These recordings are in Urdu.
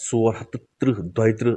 430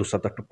270 to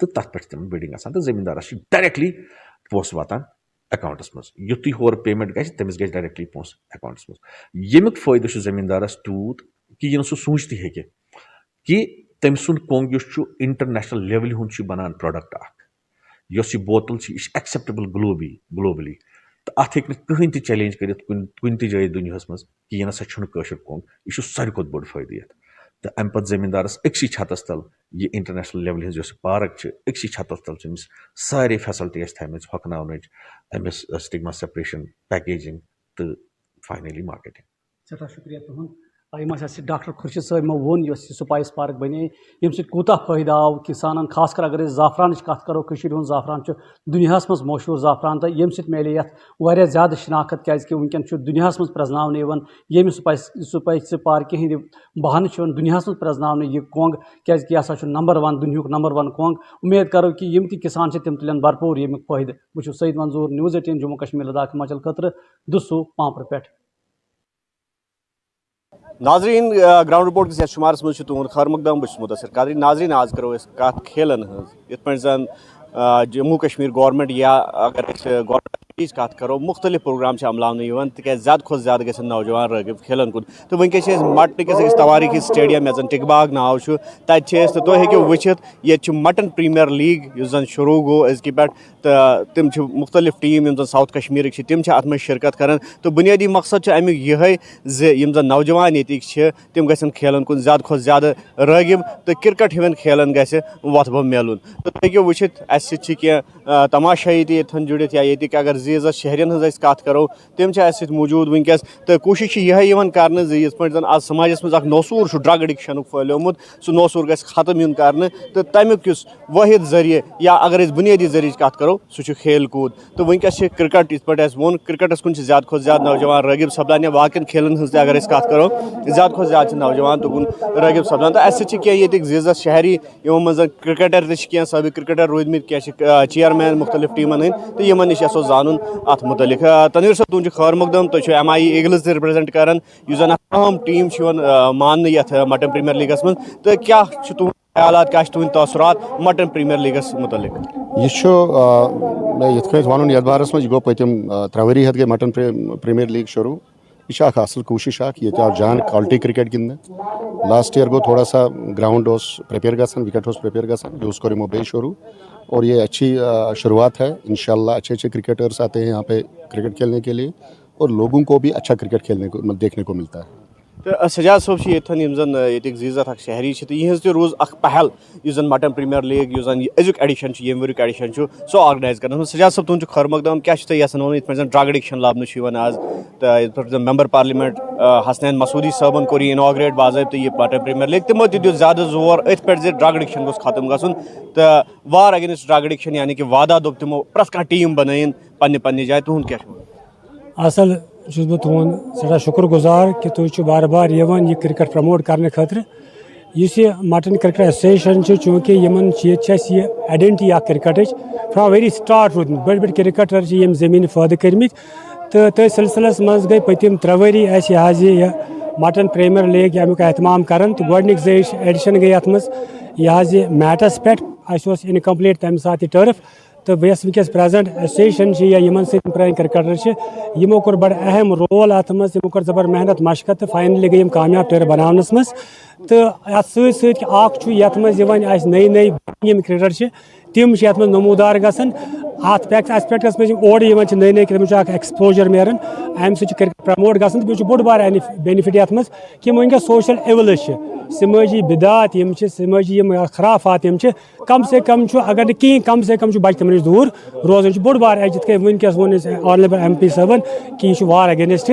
تو تَتھ پٮ۪ٹھ تِمن بِڈِنٛگ گژھان تہٕ زٔمیٖندارَس چھِ ڈایریکٹلی پونٛسہٕ واتان اٮ۪کاوُنٛٹَس منٛز یُتھُے ہورٕ پیمٮ۪نٛٹ گژھِ تٔمِس گژھِ ڈایریکٹلی پونٛسہٕ اٮ۪کاوُنٛٹَس منٛز ییٚمیُک فٲیدٕ چھُ زٔمیٖندارَس تیوٗت کہِ یہِ نہٕ سُہ سوٗنٛچتھٕے ہیٚکہِ کہِ تٔمۍ سُنٛد کۄنٛگ یُس چھُ اِنٹَرنیشنَل لیولہِ ہُنٛد چھُ بَنان پرٛوڈَکٹ اَکھ یۄس یہِ بوتل چھِ یہِ چھِ ایٚکسیپٹیبٕل گلوبلی تہٕ اَتھ ہیٚکہِ نہٕ کٕہٕنۍ تہِ چیلینج کٔرِتھ کُنہِ تہِ جایہِ دُنیاہَس منٛز کہِ یہِ نَسا چھُنہٕ کٲشُر کۄنٛگ یہِ چھُ ساروی کھۄتہٕ بوٚڑ فٲیدٕ یَتھ تہٕ اَمہِ پَتہٕ زٔمیٖندارَس أکسٕے چھتَس تَل یہِ اِنٹَرنیشنَل لیولہِ ہِنٛز یۄس پارک چھِ أکسٕے چھتَس تَل چھِ أمِس سارے فیسَلٹی اَسہِ تھایمَژٕ ہۄکھناونٕچ أمِس سٹِگما سیپریشن پیکیجِنٛگ تہٕ فاینٔلی مارکیٹِنٛگ. سٮ۪ٹھاہ شُکریہ تُہُنٛد یِم اَسہِ ڈاکٹر خُرشیٖد صٲب ووٚن یۄس یہِ سپایس پارک بنے ییٚمہِ سۭتۍ کوٗتاہ فٲیدٕ آو کِسانَن خاص کر اگر أسۍ زعفرانٕچ کَتھ کَرو کٔشیٖرِ ہُنٛد زعفران چھُ دُنیاہَس منٛز مشہوٗر زعفران تہٕ ییٚمہِ سۭتۍ میلے یَتھ واریاہ زیادٕ شناخت کیٛازِکہِ وٕنکٮ۪ن چھُ دُنیاہَس منٛز پرٛزناونہٕ یِوان ییٚمہِ سپایس پارکہِ ہِنٛدِ بہانہٕ چھُ یِوان دُنیاہَس منٛز پرٛزناونہٕ یہِ کۄنٛگ کیٛازِکہِ یہِ ہسا چھُ #1 دُنیہُک #1 کۄنٛگ اُمید کَرو کہِ یِم تہِ کِسان چھِ تِم تُلن بھرپوٗر ییٚمیُک فٲیدٕ بہٕ چھُس سعید منظوٗر News18 جموں کشمیٖر لداخ ہماچل خٲطرٕ دُسوٗ پامپرٕ پٮ۪ٹھ. ناظرین گراؤنڈ رپورٹ کس شمارس مجھ تہد خیر مقدم بس مدثر قادری. ناظرین آج کرو کت کھیلن ہز یت پہ زن جموں کشمیر گورنمنٹ یا اگر گورنمنٹ کت کرو مختلف پروگرام عملان تک زیادہ کھت زیادہ گھن نوجوان راغب کھیلن کن تو ونکس مٹن کس أکس تواریخی سٹیڈیم یت زن ٹک باغ ناو تتہ تو ہیٚکِو وچھت یہ مٹن پریمیئر لیگ اس زن شروع گو أزکہِ پٮ۪ٹھ تو تم مختلف ٹیم یم زن ساؤتھ کشمیرک تم ات مز شرکت کران تو بنیادی مقصد امیک یہ زم زن نوجوان یتک تم گھن کھیلن کن زیادہ کھت زیادہ راغب تو کرکٹ ہِوٮ۪ن کھیلن گژھِ وتھ بہ ملن تو تُہۍ ہیٚکِو وچھت اسہِ سۭتۍ چھِ کینٛہہ تماشٲیی تہِ ییٚتٮ۪ن جُڑِتھ یا ییٚتِکۍ اگر زیٖزس شہرین ہٕنٛز کتھ کرو تم اسہِ سۭتۍ موٗجوٗد ونکس تو کوٗشش یہ کرنے یِتھ پٲٹھۍ زن آز سماجس مز اکھ نوسوٗر چھُ ڈرگ اڈکشنُک پھہلیومُت سُہ نوسوٗر گژھِ ختم یُن کرنہٕ تو تمیُک یُس وٲحد ذٔریعہٕ یا اگر أسۍ بُنیٲدی ذٔریعٕچ کتھ کرو سُہ چھُ کھیل کوٗد تو ونکس چھِ کرکٹ یِتھ پٲٹھۍ اسہِ ووٚن کرکٹس کُن چھِ زیادٕ کھۄتہٕ زیادٕ نوجوان رٲغب سپدان یا باقین کھیلن ہٕنٛز تہِ اگر أسۍ کتھ کرو زیادٕ کھۄتہٕ زیادٕ چھِ نوجوان تُکُن رٲغب سپدان تو اسہِ سۭتۍ چھِ کینٛہہ ییٚتِکۍ زیٖزس شہری یِمو منٛز زن کرکٹر تہِ چھِ کینٛہہ سٲبق کرکٹر روٗدمٕتۍ کینٛہہ چھِ چیئرمین مختلف ٹیٖمن ہٕنٛدۍ تہٕ یِمن نِش یژھو زانُن اتھ متعلق. تنویٖر صٲب تُہُنٛد چھُ خٲر مقدم تُہۍ چھِو MI ایٖگلٕز تہِ رِپرٛزنٹ کران یُس زن اکھ اہم ٹیٖم چھُ یِوان ماننہٕ یتھ مٹن پریمیئر لیٖگس منٛز تہٕ کیاہ چھُ تُہُنٛد خیالات کیاہ چھِ تُہٕنٛدۍ تاثرات مٹن پریمیئر لیٖگس متعلق. یہ یتھ کٔنۍ ونُن یتھ بارس منٛز یہِ گوٚو پٔتِم 3 ؤری ہٮ۪تھ گٔے مٹن پریمیئر لیٖگ شروٗع یہ اکھ اصل کوٗشش اکھ ییٚتہِ آو جان کالٹی کرکٹ گِنٛدنہٕ لاسٹ ایئر گوٚو تھوڑا سا گراؤنڈ اوس پریپیئر گژھان وکٹ اوس پریپیئر گژھان یوٗز کوٚر یِمو بیٚیہِ شروٗع اور یہ اچھی شروعات ہے انشاءاللہ اچھے کرکٹرس آتے ہیں یہاں پہ کرکٹ کھیلنے کے لیے اور لوگوں کو بھی اچھا کرکٹ کھیلنے کو دیکھنے کو ملتا ہے. تو سجاد صٲب چھِ ییٚتٮ۪ن یِم زن ییٚتِکۍ زیٖزت اکھ شہری چھِ تہٕ یِہٕنٛز تہِ روٗز اکھ پہل یُس زن مٹن پریمیئر لیٖگ یُس زن أزیُک ایڈِشن چھُ ییٚمہِ ؤریُک ایڈِشن چھُ سُہ آرگنایز کرنس منٛز. سجاد صٲب تُہُنٛد چھُ خٲر مقدم کیاہ چھُ تُہۍ یژھان ونُن یِتھ پٲٹھۍ زن ڈرگ اڈکشن لبنہٕ چھُ یِوان آز تہٕ یِتھ پٲٹھۍ زن ممبر پارلِمیٚنٹ حسنین مسعوٗدی صٲبن کوٚر یہِ اِناگریٹ باضٲبطہٕ یہِ مٹن پریمیئر لیٖگ تِمو تہِ دیُت زیادٕ زور أتھۍ پٮ۪ٹھ زِ ڈرگ اڈکشن گوٚژھ ختم گژھُن تہٕ وار اگینسٹ ڈرگ اڈکشن یعنی کہِ وادہ دوٚپ تِمو پرٛٮ۪تھ کانٛہہ ٹیٖم بنٲیِن پننہِ پننہِ جایہِ تُہُنٛد کیاہ چھُ. اصل چھُس بہٕ تُہُنٛد سٮ۪ٹھاہ شُکُر گُزار کہِ تُہۍ چھِو بار بار یِوان یہِ کرکٹ پرٛموٹ کرنہٕ خٲطرٕ یُس یہِ مٹن کرکٹ ایسوسیشن چھِ چوٗنٛکہِ یِمن ییٚتہِ چھِ اَسہِ یہِ آیڈنٹی اکھ کرکٹٕچ فرام ویری سٹارٹ روٗدمٕتۍ بٔڑۍ بٔڑۍ کرکٹر چھِ ییٚمہِ زٔمیٖنہِ فٲیدٕ کٔرمٕتۍ تہٕ تٔتھۍ سلسلس منٛز گٔے پٔتِم 3 ؤری اَسہِ یہِ حظ یہِ مٹن پریمیئر لیٖگ امیُک اہتمام کران تہٕ گۄڈٕنِکۍ 2 ایڈِشن گٔے اتھ منٛز یہِ حظ یہِ میٹس پٮ۪ٹھ اَسہِ اوس اِنکمپلیٖٹ تمہِ ساتہٕ یہِ ٹٔرٕف تہٕ بہٕ یۄس ونکیٚس پریزنٹ ایسوسیشن چھِ یا یِمن سۭتۍ پرٲنۍ کرکٹر چھِ یِمو کوٚر بڑٕ اہم رول اتھ منٛز یِمو کوٚر زبر محنت مشقت تہٕ فاینلی گٔے یِم کامیاب ٹٔرٕف بناونس منٛز تہٕ اتھ سۭتۍ سۭتۍ اکھ چھُ یتھ منٛز یِوان اَسہِ نٔے یِم کرکٹر چھِ تِم چھِ یتھ منٛز نموٗدار گژھان اتھ اسپیکٹس منٛز یِم اورٕ یِوان چھِ نٔے تِمن چھُ اکھ ایکسپوجر میلان امہِ سۭتۍ چھُ کرکٹ پرموٹ گژھان تہٕ بیٚیہِ چھُ بوٚڑ بار بینِفٹ یتھ منٛز کہِ یِم ونکیٚس سوشل اِولٕز چھِ سمٲجی بدعات یِم چھِ سمٲجی یِم خرافات یِم چھِ کم سے کم چھُ اگر نہٕ کِہیٖنۍ کم سے کم چھُ بچہِ تِمن نِش دوٗر روزان چھُ بوٚڑ بار یِتھ کٔنۍ ونکیٚس ووٚن اَسہِ آنریبل MP صٲبن کہِ یہِ چھُ وار اگینسٹ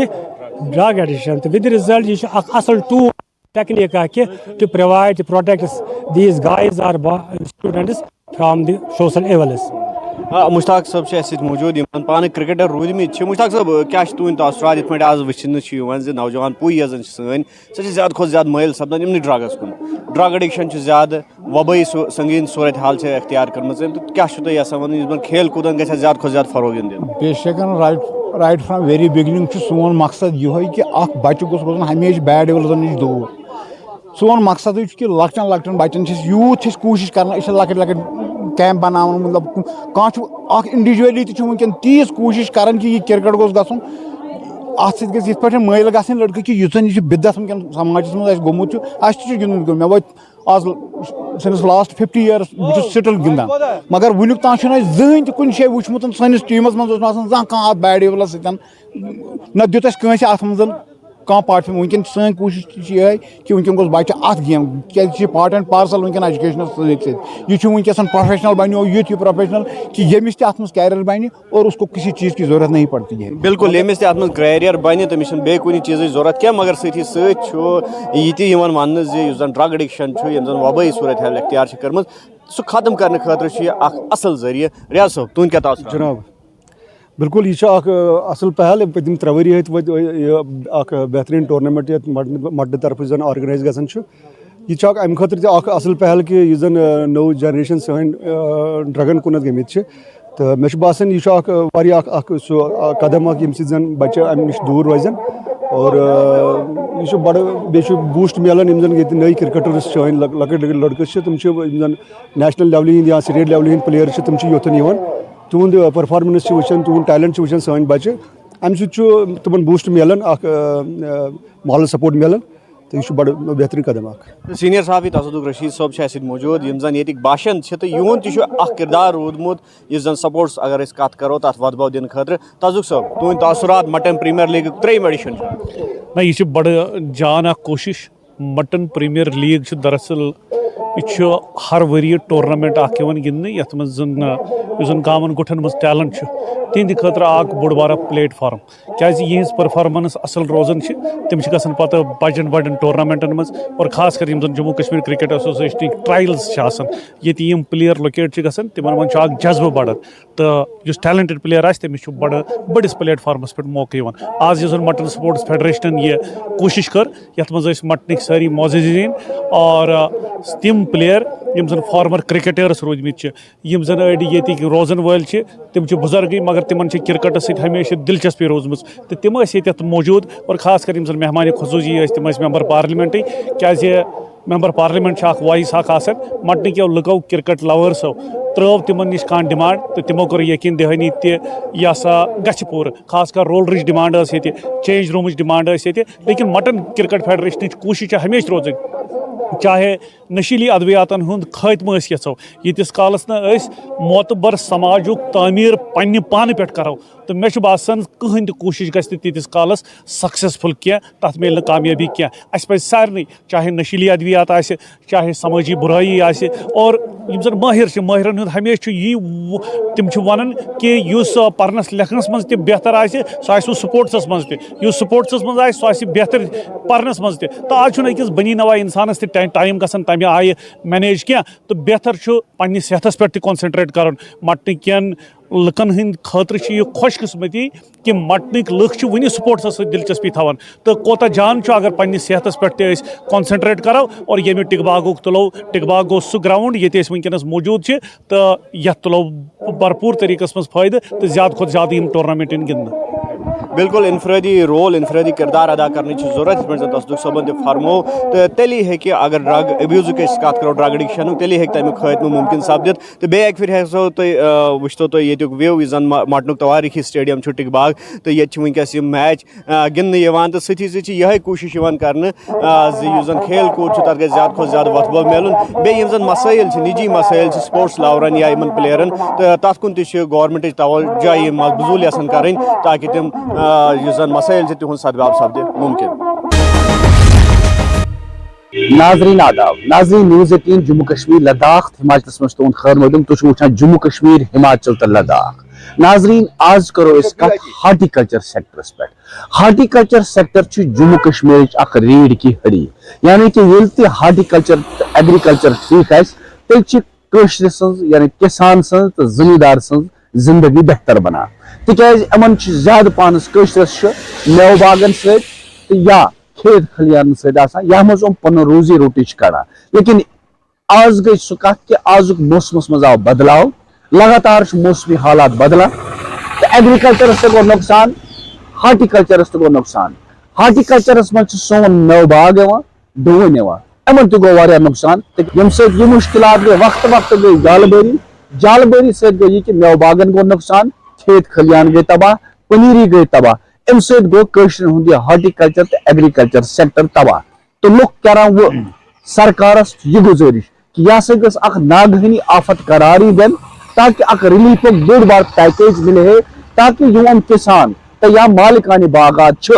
ڈرگ ایڈکشن تہٕ وِد رِزلٹ یہِ چھُ اکھ اصل ٹوٗل ٹیکنیٖک اکھ کہِ to provide to protect these guys are students from the social evils. Mushtaq صٲب چھِ اَسہِ سۭتۍ موٗجوٗد یِم پانہٕ کرکٹر روٗدمٕتۍ چھِ. مشتاق صٲب کیاہ چھِ تُہٕنٛدۍ تاثرات یِتھ پٲٹھۍ آز وٕچھنہٕ چھُ یِوان زِ نوجوان پُے یۄس زن چھِ سٲنۍ سۄ چھِ زیادٕ کھۄتہٕ زیادٕ مٲیل سپدان یِمنٕے ڈرگس کُن ڈرگ اڈکشن چھُ زیادٕ وبٲیی سنگیٖن صوٗرت حال چھِ اختیار کٔرمٕژ تہٕ کیاہ چھُو تُہۍ یژھان وَنُن یِمن کھیل کوٗدن گژھِ زیادٕ کھۄتہٕ زیادٕ فروغ یُن دِنہٕ. بے شکن رایٹ فرام ویری بِگنِنگ چھُ سون مقصد یِہوے کہِ اکھ بچہِ گوٚژھ روزُن ہمیشہِ بیڈ اِولزن نِش دوٗر سون مقصدٕے چھُ کہِ لۄکٹٮ۪ن بچن چھِ أسۍ یوٗت چھِ أسۍ کوٗشش کران أسۍ چھِ لۄکٕٹۍ کیمپ بناون مطلب کانٛہہ اکھ انڈیوجولی تہِ چھُ وٕنکٮ۪ن تیٖژ کوٗشِش کران کہِ یہِ کرکٹ گوٚژھ گژھُن اتھ سۭتۍ گژھِ یِتھ پٲٹھۍ مٲیل گژھٕنۍ لڑکہٕ کہِ یُس زن یہِ چھُ بدت وٕنکٮ۪ن سماجس منٛز اَسہِ گوٚمُت چھُ اَسہِ تہِ چھُ گِنٛدُن مےٚ وٲتۍ آز سٲنِس لاسٹ 50 years بہٕ چھُس سٹل گِنٛدان مگر وٕنیُک تام چھُنہٕ اَسہِ زٕہٕنۍ تہِ کُنہِ جایہِ وٕچھمُت سٲنِس ٹیٖمس منٛز اوس نہٕ آسان زانٛہہ کانٛہہ اَتھ بیڈ سۭتۍ نہ دیُت اَسہِ کٲنٛسہِ اَتھ منٛز کانٛہہ پاٹِسِپیٹ وٕنکٮ۪ن چھِ سٲنۍ کوٗشِش تہِ چھِ یِہے کہِ وٕنکٮ۪ن گوٚژھ بچہِ اَتھ گیم کیازِ یہِ چھِ پارٹ اینڈ پارسل وٕنکٮ۪ن ایجوکیشنس سۭتۍ سۭتۍ یہِ چھُ وٕنکٮ۪س پروفیشنل بنیو یُتھ یہِ پروفیشنل کہ ییٚمِس تہِ اَتھ منٛز کیریَر بنہِ اور اس کو کسی چیٖز کی ضروٗرت نہیں پڑتی ہے بالکل ییٚمِس تہِ اَتھ منٛز کیریَر بنہِ تٔمِس چھِنہٕ بیٚیہِ کُنہِ چیٖزٕچ ضوٚرتھ کینٛہہ مگر سۭتی سۭتۍ چھُ یہِ تہِ یِوان وَننہٕ زِ یُس زن ڈرٛگ اٮ۪ڈِکشن چھُ ییٚمہِ زن وبٲیی صوٗرت حال اختیار چھِ کٔرمٕژ سُہ ختم کرنہٕ خٲطرٕ چھُ یہِ اکھ اصل ذٔریعہٕ ریاض صٲب تُہُنٛد کیٛاہ تاثر جناب بالکل یہ اکھ اصل پہل پتم 3 ؤری ہیٚتۍ اکھ بہترین ٹورنامنٹ یتھ مٹنہٕ طرفہٕ زن آرگنائز گژھان چھُ یہ چھُ اکھ امہِ خٲطرٕ تہِ اکھ اصل پہل کہ یُس زن نٔو جنریشن سٲنۍ ڈرگن کُنتھ گٔمٕتۍ چھِ تہٕ مےٚ چھُ باسان یہ چھُ اکھ واریاہ اکھ سُہ قدم اکھ ییٚمہِ سۭتۍ زن بچہِ امہِ نِش دوٗر روزن اور یہ چھُ بڑٕ بیٚیہِ چھُ بوٗسٹ میلان یِم زن ییٚتہِ نٔے کرکٹٲرٕس چھِ سٲنۍ لۄکٕٹۍ لۄکٕٹۍ لڑکہٕ چھِ تِم چھِ یِم زن نیشنل لیولہِ ہِنٛدۍ یا سٹیٹ لیولہِ ہِنٛدۍ پٕلیر چھِ تِم چھِ یوٚتن یِوان تُہُنٛد پٔرفارمنس چھِ وٕچھان تُہُنٛد ٹیلنٹ چھِ وٕچھان سٲنۍ بچہِ امہِ سۭتۍ چھُ تِمن بوٗسٹ میلان اکھ مالل سپورٹ میلان تہٕ یہِ چھُ بڑٕ بہتریٖن قدم اکھ سیٖنیر صحافی تصدق رشیٖد صٲب چھِ اَسہِ سۭتۍ موٗجوٗد یِم زن ییٚتِکۍ باشند چھِ تہٕ یِہُنٛد تہِ چھُ اکھ کِردار روٗدمُت یُس زن سپورٹس اگر أسۍ کتھ کرو تتھ وۄدبو دِنہٕ خٲطرٕ تصدق صٲب تُہٕنٛدۍ تاثرات مٹن پریمیر لیٖگُک 3یِم ایڈِشن چھُ نہ یہ بڑٕ جان اکھ کوٗشِش مٹن پریمیر لیٖگ چھُ دراصل یہ چھُ ہر ؤریہِ ٹورنامنٹ اکھ یِوان گِنٛدنہٕ یتھ منٛز زن یُس زن گامن گوٚٹھن منٛز ٹیلنٹ چھُ تِہنٛدِ خٲطرٕ اکھ بوٚڑ بارٕ پلیٹ فارم کیازِ یِہنٛز پٔرفارمنس اصل روزان چھِ تِم چھِ گژھان پتہٕ بجن بڑٮ۪ن ٹورنامنٹن منٛز اور خاص کر یِم زن جموں کشمیٖر کرکٹ ایسوسیشنٕکۍ ٹرایلز چھِ آسان ییٚتہِ یِم پٕلیر لوکیٹ چھِ گژھان تِمن منٛز چھُ اکھ جذبہٕ بڑان تہٕ یُس ٹیلنٹڈ پٕلیر آسہِ تٔمِس چھُ بڑٕ بٔڑِس پلیٹ فارمس پٮ۪ٹھ موقعہٕ یِوان آز یُس زن مٹن سپورٹس فیڈریشنن یہِ کوٗشش کٔر یتھ منٛز ٲسۍ مٹنٕکۍ سٲری معززیٖن اور تِم پٕلیر یِم زن فارمر کرکٹٲرٕس روٗدمٕتۍ چھِ یِم زن أڑۍ ییٚتِکۍ روزن وٲلۍ چھِ تِم چھِ بُزرگٕے مگر تِمن چھِ کرکٹس سۭتۍ ہمیشہِ دلچسپی روٗزمٕژ تہٕ تِم ٲسۍ ییٚتٮ۪تھ موٗجوٗد اور خاص کر یِم زن مہمان خصوٗصی ٲسۍ تِم ٲسۍ ممبر پارلِمنٹٕکۍ کیازِ ممبر پارلِمنٹ چھُ اکھ وایِس اکھ آسان مٹنٕکیو لُکو کرکٹ لورسو ترٲو تِمن نِش کانٛہہ ڈِمانڈ تہٕ تِمو کوٚر یقیٖن دہٲنی تہِ یہِ ہسا گژھِ پوٗرٕ خاص کر رولرٕچ ڈِمانڈ ٲس ییٚتہِ چینج روٗمٕچ ڈِمانڈ ٲس ییٚتہِ لیکن مٹن کرکٹ فیڈریشنٕچ کوٗشش چھِ ہمیشہِ روزٕنۍ چاہے نشیٖلی ادوِیاتن ہُنٛد خٲتمہٕ أسۍ یژھو ییٖتِس کالس نہٕ أسۍ معتبر سماجُک تعمیٖر پننہِ پانہٕ پٮ۪ٹھ کرو تہٕ مےٚ چھُ باسان کٕہٕنۍ تہِ کوٗشش گژھِ نہٕ تیٖتِس کالس سکسیسفُل کینٛہہ تتھ میلہِ نہٕ کامیٲبی کینٛہہ اَسہِ پزِ سارنٕے چاہے نشیٖلی ادوِیات آسہِ چاہے سمٲجی بُرٲیی آسہِ اور یِم زن مٲہِر چھِ مٲہرن ہُنٛد ہمیشہِ چھُ یی تِم چھِ ونان کہِ یُس پرنس لیکھنس منٛز تہِ بہتر آسہِ سُہ آسہِ نہٕ سپورٹسس منٛز تہِ یُس سپورٹسس منٛز آسہِ سُہ آسہِ بہتر پرنس منٛز تہِ تہٕ آز چھُنہٕ أکِس بنی نوا انسانس تہِ ٹایم گژھان تمہِ آیہِ مینیج کینٛہہ تہٕ بہتر چھُ پننہِ صحتس پٮ۪ٹھ تہِ کانسنٹریٹ کرُن مٹنہٕ کٮ۪ن لُکن ہٕنٛدۍ خٲطرٕ چھِ یہِ خۄش قٕسمتی کہِ مٹنٕکۍ لُکھ چھِ وُنہِ سپورٹسس سۭتۍ دلچسپی تھاوان تہٕ کوتاہ جان چھُ اگر پننہِ صحتس پٮ۪ٹھ تہِ أسۍ کانسنٹریٹ کرو اور ییٚمہِ ٹِک باغُک تُلو ٹِک باغ گوٚو سُہ گراوُنڈ ییٚتہِ أسۍ وٕنکیٚنس موٗجوٗد چھِ تہٕ یتھ تُلو بھرپوٗر طٔریٖقس منٛز فٲیدٕ تہٕ زیادٕ کھۄتہٕ زیادٕ یِم ٹورنامنٹ یِن گِنٛدنہٕ بالکل انفرٲدی رول انفرٲدی کردار ادا کرنٕچ چھِ ضوٚرتھ یِتھ پٲٹھۍ زن تصدق صٲبن تہِ فرموو تہٕ تیٚلی ہیٚکہِ اگر ڈرگ ابیوٗزٕچ أسۍ کتھ کرو ڈرگ اڈکشنُک تیٚلی ہیٚکہِ تمیُک خٲتمہٕ مُمکِن سپدِتھ تہٕ بیٚیہِ اکہِ پھِرِ ہسا تُہۍ وٕچھتو تُہۍ ییٚتیُک وِو یُس زن مٹنُک توٲریٖخی سٹیڈیم چھُ ٹِک باغ تہٕ ییٚتہِ چھِ وٕنکیٚس یِم میچ گِنٛدنہٕ یِوان تہٕ سۭتی سۭتۍ چھِ یِہے کوٗشش یِوان کرنہٕ زِ یُس زن کھیل کوٗد چھُ تتھ گژھِ زیادٕ کھۄتہٕ زیادٕ وۄتھٕ بو میلُن بیٚیہِ یِم زن مسٲیل چھِ نجی مسٲیل چھِ سپورٹس لورن یا یِمن پلیرن تہٕ تتھ کُن تہِ چھِ گورمنٹٕچ توجہ یِم مقبوٗل یژھان کرٕنۍ تاکہِ تِم یُس زن مسٲیل چھِ تِہُنٛد سدباب سپدِ مُمکِن ناظرین آداب ناظرین نیوز 18 جموں کشمیر لداخ ہماچلس مز تہد خیر مقدم تھی وچان جموں کشمیر ہماچل تو لداخ ناظرین آج کرو اس کت ہارٹیکلچر سیکٹرس پہ ہارٹیکلچر سیکٹر جموں کشمیر اخ ریڑھ کی ہڑی یعنی کہ یل تہ ہارٹیکلچر ایگریکلچر ٹھیک آشر سن یعنی کسان سن تو زمیندار سن زندگی بہتر بنان تکیاز امن زیادہ پانس قشرس میو باغن ست یا کھیت کھلیان ست یا مز پن روزی روٹی کڑان لیکن آز گئی سہ کت کہ آزک موسمس مز آو بدلاؤ لگاتار موسمی حالات بدلان تو ایگریکلچرس تہ گو نقصان ہارٹیکلچرس تہ گو نقصان ہارٹیکلچرس مز سون میو باغ ڈون امن تہ گو واریاہ نقصان یم ست یہ مشکلات گئی وقت وقت گئی گال باری جال باری ست گئی کہ میو باغن گو نقصان، کھیت کھلیان گئی تباہ، پنیری گئی تباہ، ام ست گو کشر ہند ہارٹیکلچر تو ایگریکلچر سیکٹر تباہ. تو لوگ کران وہ سرکارس یہ گزارش کہ یہ ہسا گھس اخ ناگہانی آفت قراری دین تاکہ اخ ریلیف بوڑ بار پیکیج ملے ہے تاکہ یوم کسان تو یا مالکان باغات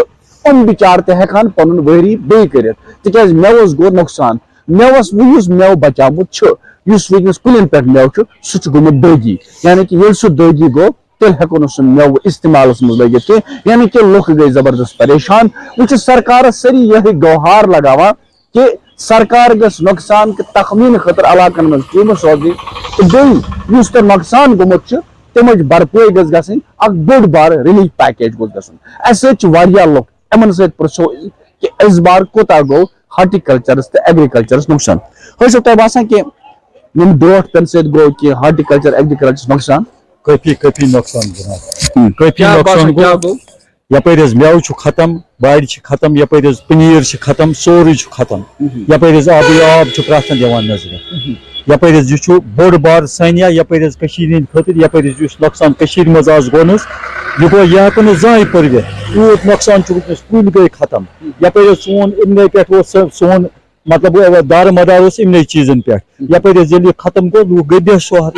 ام بچار تہ ہیکان پنن وری بی کرت تکیاز میوس گو نقصان. میوس وس میو بچامت اس ونکس کلین پہ میو سہ گومت دگی، یعنی کہ یل سہ دگی گو تیل ہیکو نہ سہ میو استعمال مز لگت کی، یعنی کہ لوگ گئی زبردست پریشان. وہ سرکار سری یہ گوہار لگاوان کہ سرکار گس نقصان کے تخمین خاطر علاقن من ٹیم سوزی تو بیٚیہِ یُس تۄہہِ نقصان گوٚمُت چھُ تمچ بھرپٲے گژھِ گژھٕنۍ اکھ بوٚڑ بار ریلیف پیکیج گوٚژھ گژھُن. اسہِ سۭتۍ چھِ واریاہ لُکھ یِمن سۭتۍ پرژھو کہ اس بار کوتاہ گوٚو ہارٹیکلچرس تہٕ ایگریکلچرس نقصان. ہٲے صٲب تۄہہِ باسان کہ یِم برونٛٹھ پٮ۪ن سۭتۍ گوٚو کہ ہارٹیکلچر ایگریکلچرس نقصان؟ کٲفی نۄقصان جناب، کٲفی نۄقصان گوٚو. یپٲرۍ حظ میوٕ چھُ ختم، باڑِ چھِ ختم، یپٲرۍ حظ پٔنیٖر چھِ ختم، سورُے چھُ ختم. یپٲرۍ حظ آبٕے آب چھُ پرٛٮ۪تھ کانٛہہ دِوان نظرِ. یپٲرۍ حظ یہِ چھُ بوٚڑ بار سانیا یپٲرۍ حظ کٔشیٖرِ ہٕنٛدِ خٲطرٕ یپٲرۍ حظ یُس نۄقصان کٔشیٖرِ منٛز آز گوٚو نہٕ حظ یہِ گوٚو یہِ ہٮ۪کو نہٕ زٕہٕنۍ پٔرِتھ. یوٗت نۄقصان چھُ وٕنکٮ۪س، کُلۍ گٔے ختم. یپٲرۍ حظ سون اِمنٕے پٮ۪ٹھ اوس سون مطلب دارٕ مدار اوس اِمنٕے چیٖزن پٮ۪ٹھ. یپٲرۍ حظ ییٚلہِ یہِ ختم گوٚو لوٗکھ گٔے بے سہار.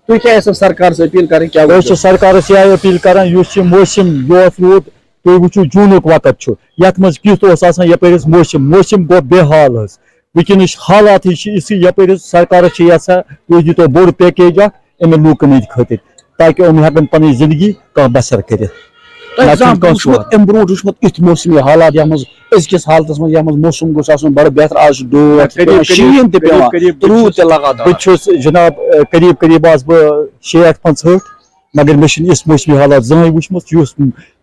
تُہۍ کیٛاہ ٲسِو سرکارس اپیٖل کرٕنۍ کیٛاہ أسۍ چھِ سرکارس یہِ اپیٖل کران یُس یہِ موسم یوت روٗد تُہۍ وٕچھِو جوٗنُک وقت چھُ یتھ منٛز کیُتھ اوس آسان یپٲرۍ حظ موسم گوٚو بے حال حظ. وٕنکٮ۪نٕچ حالاتٕے چھِ یِژھٕے یپٲرۍ حظ سرکارس چھِ یژھان تُہۍ دِتو بوٚڑ پیکیج اکھ یِمن لوٗکن ہٕنٛدِ خٲطرٕ تاکہِ یِم ہٮ۪کن پنٕنۍ زندگی کانٛہہ بسر کٔرِتھ. امہِ برونٛٹھ وٕچھمُت یِتھ موسمی حالات یتھ منٛز أزکِس حالتس منٛز یتھ منٛز موسم گوٚژھ آسُن بڑٕ بہتر. آز چھُ ڈوٹھ شیٖن تہِ پیوان روٗد تہِ لگاتار. بہٕ چھُس جناب قریٖب قریٖب آسہٕ بہٕ 65-65 مگر مےٚ چھُنہٕ یِژھ موسمی حالات زٕہٕنۍ وٕچھمٕژ یُس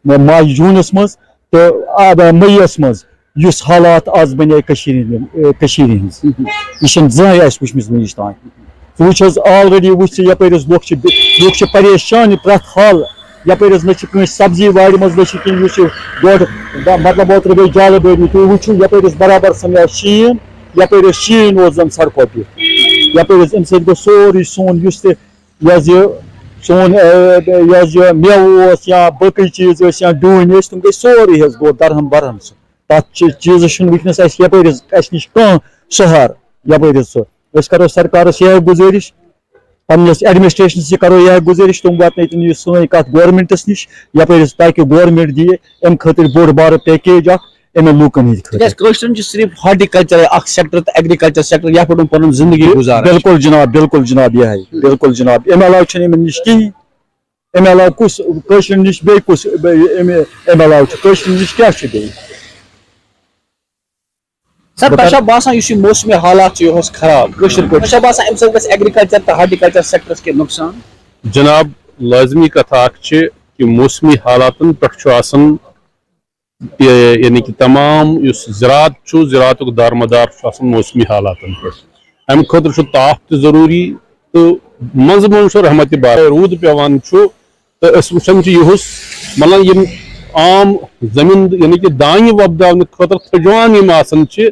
ماہِ جوٗنس منٛز تہٕ مئیس منٛز یُس حالات آز بنے کٔشیٖرِ ہٕنٛز یہِ چھنہٕ زٕہٕنۍ اَسہِ وٕچھمٕژ وٕنیُچ تام. وٕچھ حظ آلریڈی وٕچھ ژٕ یپٲرۍ حظ لُکھ چھِ پریشان پرٛٮ۪تھ حال. یپٲرۍ حظ نہ چھِ کٲنٛسہِ سبزی وارِ منٛز نہ چھِ کینٛہہ یُس یہِ دۄد مطلب اوترٕ گٔے جالہٕ بٲری تُہۍ وٕچھِو یپٲرۍ حظ برابر سمیٛاو شیٖن. یپٲرۍ حظ شیٖن اوس زن سڑکو پٮ۪ٹھ. یپٲرۍ حظ امہِ سۭتۍ گوٚو سورُے سون یُس تہِ یہِ حظ یہِ سون یہِ حظ یہِ میوٕ اوس یا باقٕے چیٖز ٲسۍ یا ڈوٗنۍ ٲسۍ تِم گٔے سورُے حظ گوٚو درہم برہم. سُہ تتھ چیٖزس چھُنہٕ وٕنکٮ۪نس اَسہِ یپٲرۍ حظ اَسہِ نِش کانٛہہ سہار یپٲرۍ حظ سُہ. أسۍ کرو سرکارس یِہے گُزٲرِش پننس ایڈمنسٹریشنس تہِ کرو یِہے گُزٲرِش تِم واتنٲیتن یہِ سٲنۍ کتھ گورمنٹس نِش یپٲرۍ حظ تاکہِ گورمنٹ دِیہِ امہِ خٲطرٕ بوٚڑ بارٕ پیکیج اکھ یِمن لوٗکن ہٕنٛدِ خٲطرٕ. کٲشرٮ۪ن چھُ صرف ہارٹیکلچر اکھ سیکٹر تہٕ ایگریکلچر سیکٹر یتھ پٮ۪ٹھ پنُن زندگی گُزاران. بِلکُل جناب بِلکُل جناب یِہے بِلکُل جناب. امہِ علاوٕ چھُنہٕ یِمن نِش کِہیٖنۍ. امہِ علاوٕ کُس کٲشرٮ۪ن نِش بیٚیہِ کُس امہِ علاوٕ چھُ کٲشرٮ۪ن نِش کیٛاہ چھُ بیٚیہِ؟ سر تۄہہِ چھا باسان یُس یہِ موسمی حالات چھِ یہِ اوس خراب کٲشِر پٲٹھۍ تۄہہِ چھا باسان امہِ سۭتۍ گژھِ ایگریکلچر تہٕ ہارٹیکلچر سیکٹرس کینٛہہ نۄقصان؟ جناب لازمی کتھ اکھ چھِ کہ موسمی حالاتن پٮ۪ٹھ چھُ آسان یعنی کہ تمام یُس زراعت چھُ زراعتُک دارمدار چھُ آسان موسمی حالاتن پٮ۪ٹھ. امہِ خٲطرٕ چھُ تاپھ تہِ ضروٗری تہٕ منٛزٕ منٛزٕ چھُ رحمتِ باران روٗد پیوان چھُ تہٕ أسۍ وٕچھان چھِ یِہُس مطلب یِم عام زٔمیٖن یعنی کہ دانہِ وۄپداونہٕ خٲطرٕ تھٔجوان یِم آسان چھِ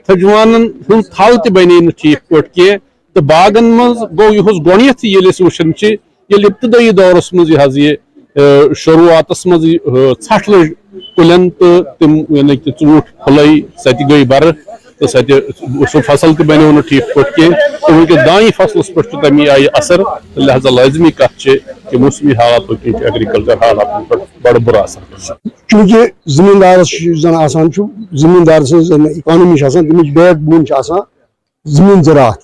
تھٔجوانن ہُنٛد تھل تہِ بنے نہٕ ٹھیٖک پٲٹھۍ کینٛہہ تہٕ باغن منٛز گوٚو یِہُس گۄڈنیتھ ییٚلہِ أسۍ وٕچھان چھِ ییٚلہِ ابتدٲیی دورس منٛز یہِ حظ یہِ شروعاتس منٛز ژھٹھ لٔج کُلٮ۪ن تہٕ تِم یعنی کہ ژوٗنٛٹھۍ پھٕلے سۄ تہِ گٔے بَرٕ تہٕ سۄ تہِ سُہ فصل تہِ بنیو نہٕ ٹھیٖک پٲٹھۍ کینٛہہ تہٕ وٕنکٮ۪س دانہِ فصلس پٮ۪ٹھ چھُ تَمہِ آیہِ اثر تہٕ لہذا لٲزمی کتھ چھِ کہ موسمی حالاتو کِنۍ چھُ ایگریکلچر حالاتن پٮ۪ٹھ بڑٕ بُرٕ اثر گژھان. چوٗنٛکہِ زٔمیٖندارس یُس زن آسان چھُ زٔمیٖندار سٕنٛز اِکانمی چھِ آسان تَمِچ بیک بون چھِ آسان زٔمیٖن زِراعت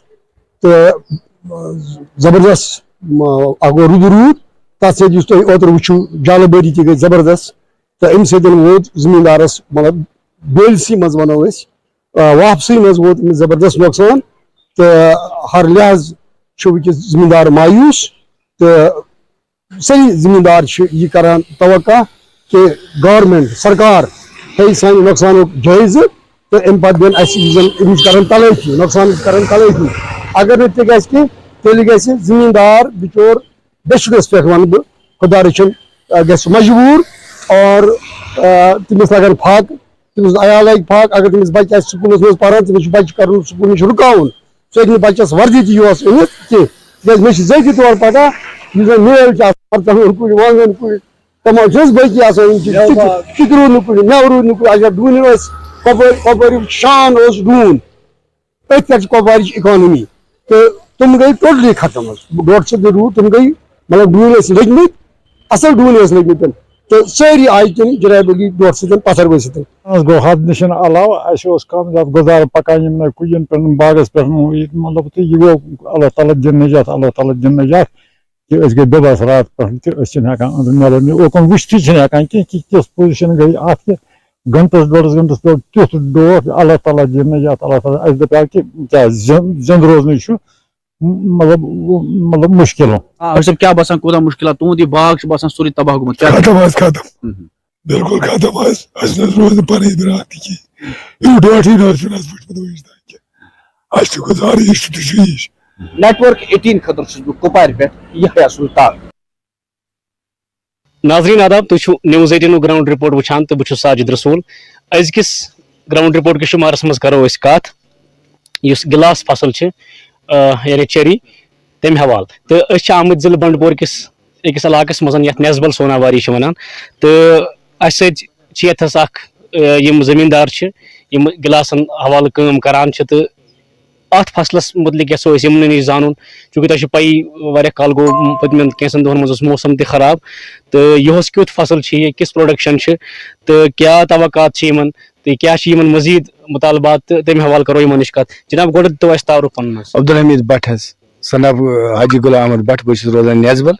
تہٕ زبردست اکھ گوٚو رُدٕ روٗد تتھ سۭتۍ یُس تُہۍ اوترٕ وٕچھِو جالہٕ بٲری تہِ گٔے زبردست تہٕ اَمہِ سۭتۍ ووت زٔمیٖندارس مطلب بیلسٕے منٛز ونو أسۍ واپسٕے منٛز ووت أمِس زبردست نۄقصان تہٕ ہر لحاظ چھُ وٕنکٮ۪س زٔمیٖندار مایوٗس تہٕ صحیح زٔمیٖندار چھِ یہِ کران توقع کہ گورمنٹ سرکار تھایہِ سانہِ نۄقصانُک جٲیزٕ تہٕ اَمہِ پتہٕ دِن اَسہِ یُس زن أمِچ کرن تلٲفی نۄقصانٕچ کرن تلٲفی. اگر نہٕ تہِ گژھِ کینٛہہ تیٚلہِ گژھِ زٔمیٖندار بِچور دٔچھنس پٮ۪ٹھ ونہٕ بہٕ خۄدا رٔچھِنۍ گژھِ مجبوٗر اور تٔمِس لگن پھاکہٕ تٔمِس عیال لگہِ پھاکہٕ اگر تٔمِس بچہٕ آسہِ سکوٗلس منٛز پران تٔمِس چھُ بچہٕ کرُن سکوٗل نِش رُکاوُن سُہ ہیٚکہِ نہٕ بچس وردی تہِ یوٚہس أنِتھ کینٛہہ مے ذاتی طور پتہ یہ زن میل کل وانگن کل تمام چیز باقی چک رود نکل مو رود نکل اگر ڈون کپوار شان اس ڈون ات پہ کپوار اکانمی تو تم گئی ٹوٹلی ختم ڈوڑ سے روٗد تم گئی مطلب ڈون لگمت اصل ڈون لگمت تو ساری آئی تم جناب ڈوڑ سن پتھر ورست گو حد نش علاوہ اس کم زیادہ گزار پکان یم کُلین پہ باغس پہ مطلب تو یہ گو اللہ تعالیٰ دن نجات اللہ تعالیٰ دن نجات کہ اس گئی بے بس رات پہ ہکان اندر ملن اوکن وچتھی ہکان کی تس پوزیشن گئی ات کہ گنٹس ڈوڑس گنٹس پہ تیُتھ ڈوٹھ اللہ تعالیٰ دن نجات اللہ تعالیٰ اس دپیو کہ کیا زند روزن مطلب مشکل صاحب کیا باسان کوتاہ مشکلات تہد یہ باغ باسان سوری تباہ گومت ختم بالکل ختم روز پن برات تھی ڈوٹھ وچمت وچ گزارش نیٹ ورک 18 خطر چھس بہ کپوار پہ یہ سلطان ناظرین آداب تھی نیوز 18 گراؤنڈ رپورٹ وچان تو بہت ساجد رسول ازکس گراؤنڈ رپورٹ کس شمارس مز کرو کت اس گلاس فصل یعنی چیری تمہ حوالہ تو آمت ضلع بنڈ پور کس اکس علاقس مز یت نیزبل سوناواری ونان تو اس یتس زمیندار گلاسن حوالہ کام کران تو ات فصلس متعلق یسو یمن نش زانن چونکہ تہ پی واریاہ کال گو پتمن کینسن دہن مز موسم تہ خراب تو یہ کیُتھ فصل یہ کس پروڈکشن تو کیا توقعات یمن تو کیا مزید مطالبات تمہ حوالہ کرو یمن نش کت جناب گوڑ تو اس تعارف پن عبدالحمید بٹ صنف حاجی غلام احمد بٹ بہت روزان نیزبل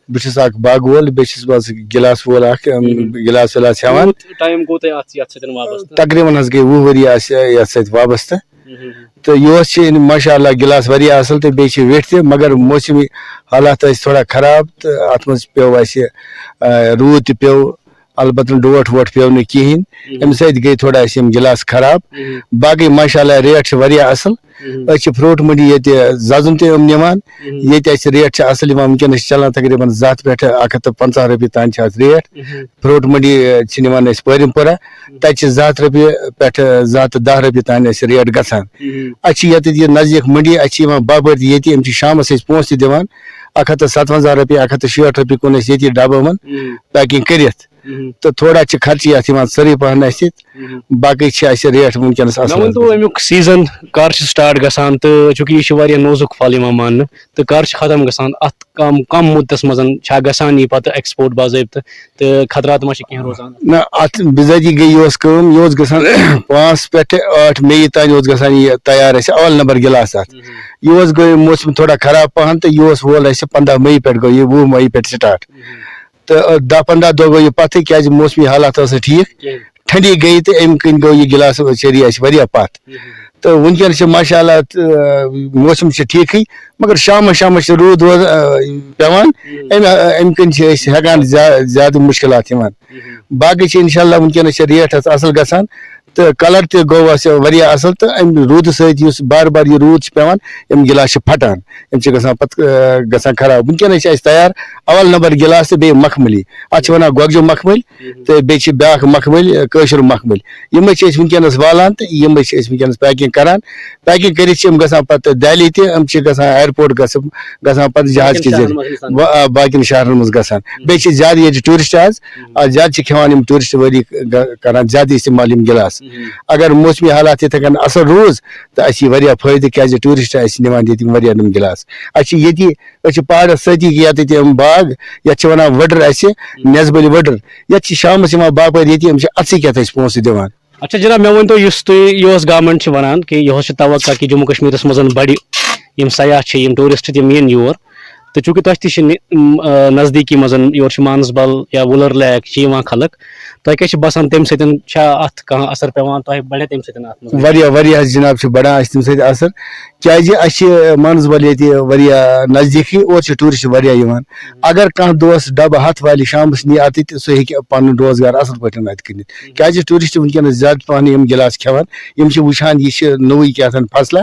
بہت اخ باغ وول بیس بہت گلاس وول گلاس ولاس ہیوان تقریباً گئی 20 ؤری یتھ ست وابستہ تو یہ ماشاء اللہ گلاس واریاہ اصل تو بیٚیہِ چھِ ویٹھ تہِ مگر موسمی حالات تھوڑا خراب تو ات مز پیو اسہ روٗد تہِ پیو البتہ ڈوٹھ ووٹھ پیو نہٕ کہین امہ سۭتۍ گئی تھوڑا اسہ گلاس خراب باقی ماشاء اللہ ریٹ چھ واریاہ اصل اس فروٹ منڈی یہ ززن تم نوان یہ ریٹ اصل ونکس چلان تقریباً 100 پہ 150 رۄپیہِ تان ریٹ فروٹ منڈی نوان پٲرِم پورہ تتہ 100 رۄپیہِ پہ 110 رۄپیہِ تان ریٹ گژھان اچھا یہ نزدیک منڈی اچھا باپٲرۍ یہ ام شامس پونسہٕ تہِ دِوان 157 رۄپیہِ 160 رۄپیہِ کُن یہ ڈبہٕ من پیکنگ کرتھ تو تھوڑا خرچی ات سری پہن باقی ریٹ ونکس امیک سیزن کر سٹارٹ گژھان تو چونکہ یہ نوزک پھل مان تو کر ختم گژھان ات کم مدتس مز گژھان یہ پتہ ایکسپورٹ باضابطہ تو خطرات ما کہیں روزان نا ات بذاتی گئی یہ گژھان 5 پہ 8 مئی تان گژھان یہ تیار اول نمبر گلاس ات یہ گئی موسم تھوڑا خراب پہن تو یہ وول 15 مئی پہ گو یہ 20 مئی پہ سٹارٹ تو 10-15 دہ گو یہ پتہ کیا موسمی حالات ٹھیک ٹھنڈی گئی تو ام کن گو یہ گلاس چیری واریاہ پتھ تو ونکس ماشاء اللہ موسم ٹھیک مگر شام روٗد روز پیوان ام کن ہکان زیادہ مشکلات باقی انشاء اللہ ونکس ریٹ اصل گژھان تو کلر تہ گو واریاہ اصل تو ام روٗد سۭتۍ بار بار یہ روٗد پیوان ام گلاس پھٹان ام گژھان پتہ گژھان خراب ونکس تیار اول نمبر گلاس تو بیٚیہِ مخملی ات ونان گۄگجو مخمل تو بیٚیہِ بیاکھ مخمل کٲشُر مخمل یِمے ونکس والان تو یِمے ونکس پیکنگ کران پیکنگ کرتھ گژھان پتہ دہلی تہ گژھان ایئرپورٹ گژھان پتہ جہاز کہِ ذریعہ باقین شہرن مز گژھان بیٚیہِ زیادہ یہ ٹورسٹ زیادہ کھٮ۪وان ٹورسٹ وٲلی کران زیادہ استعمال گلاس اگر موسمی حالات یتھے اصل روز تو اسی واریاہ فائدہ کیازِ ٹورسٹ نوان یہ واریاہ نم گلاس اچھا یہ پہاڑس ستی یت باغ یت ونان وڈر اس نیزبل وڈر یت شامس باپار یہ اتسے کت پونسہ دِوان اچھا جناب مے ؤنتو یُس تُہۍ یُہُس گورمنٹ ونان کہ یہ توقع کہ جموں کشمیرس مز بڑِ یم سیاح یم ٹورسٹ تم ین یور تو چونکہ تہ نزدیکی مز یور مانسبل یا وولر لیک خلق تہ کیا باسان تمہ سۭتۍ ات کانٛہہ اثر پیوان تہ بڑے تمہ سۭتۍ واریاہ جناب بڑان تمہ سۭتۍ اثر کیازِ اسہ مانسبل یہ واریاہ نزدیکی اور ٹورسٹ واریاہ یوان اگر کانٛہہ دوس ڈبہ ہتھ والہِ شامس نی ات سہ ہیٚکہِ پنُن روزگار اصل پٲٹھۍ ات کٔرِتھ کیازِ ٹورسٹ ونکس زیادٕ پہن یم گلاس کھٮ۪وان یم وٕچھان یہ نوٚوٕے کیٛاہ فصلہ